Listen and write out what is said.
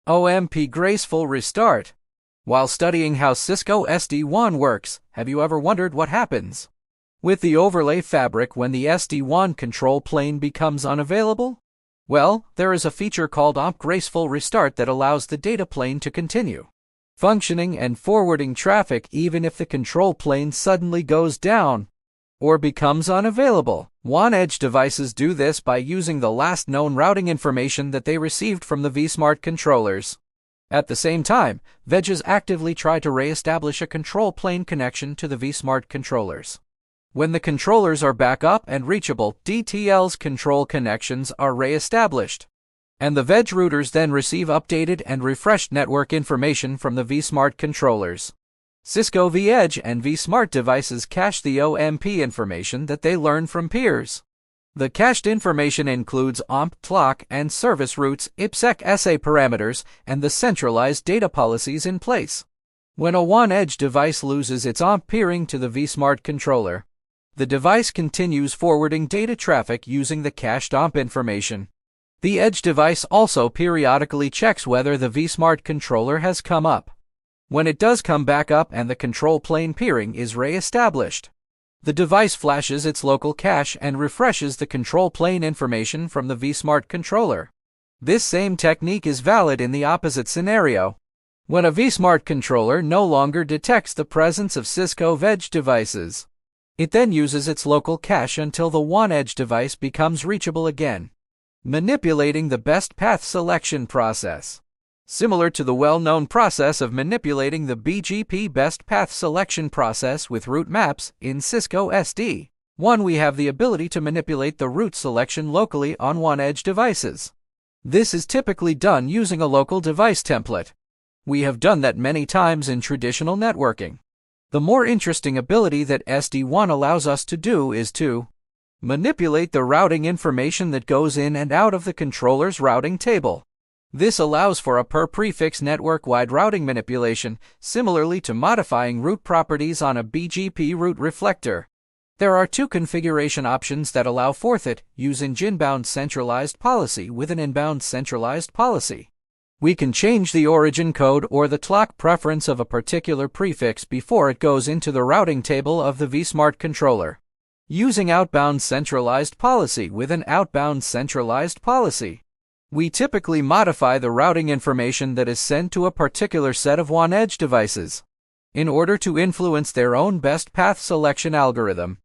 OMP Graceful Restart. While studying how Cisco SD-WAN works, have you ever wondered what happens with the overlay fabric when the SD-WAN control plane becomes unavailable? Well, there is a feature called OMP Graceful Restart that allows the data plane to continue functioning and forwarding traffic even if the control plane suddenly goes down or becomes unavailable. WAN edge devices do this by using the last known routing information that they received from the vSmart controllers. At the same time, vEdges actively try to re-establish a control plane connection to the vSmart controllers. When the controllers are back up and reachable, DTL's control connections are re-established, and the vEdge routers then receive updated and refreshed network information from the vSmart controllers. Cisco vEdge and vSmart devices cache the OMP information that they learn from peers. The cached information includes OMP, TLOC, and service routes, IPsec SA parameters, and the centralized data policies in place. When a WAN edge device loses its OMP peering to the vSmart controller, the device continues forwarding data traffic using the cached OMP information. The edge device also periodically checks whether the vSmart controller has come up. When it does come back up and the control plane peering is re-established, the device flashes its local cache and refreshes the control plane information from the vSmart controller. This same technique is valid in the opposite scenario, when a vSmart controller no longer detects the presence of Cisco vEdge devices. It then uses its local cache until the WAN edge device becomes reachable again, manipulating the best path selection process. Similar to the well-known process of manipulating the BGP best path selection process with route maps in Cisco SD-WAN, we have the ability to manipulate the route selection locally on WAN edge devices. This is typically done using a local device template. We have done that many times in traditional networking. The more interesting ability that SD-WAN allows us to do is to manipulate the routing information that goes in and out of the controller's routing table. This allows for a per-prefix network-wide routing manipulation, similarly to modifying route properties on a BGP Route-Reflector. There are two configuration options that allow for it: use an inbound centralized policy with an inbound centralized policy. We can change the origin code or the TLOC preference of a particular prefix before it goes into the routing table of the vSmart controller. Using outbound centralized policy with an outbound centralized policy, we typically modify the routing information that is sent to a particular set of WAN edge devices in order to influence their own best path selection algorithm.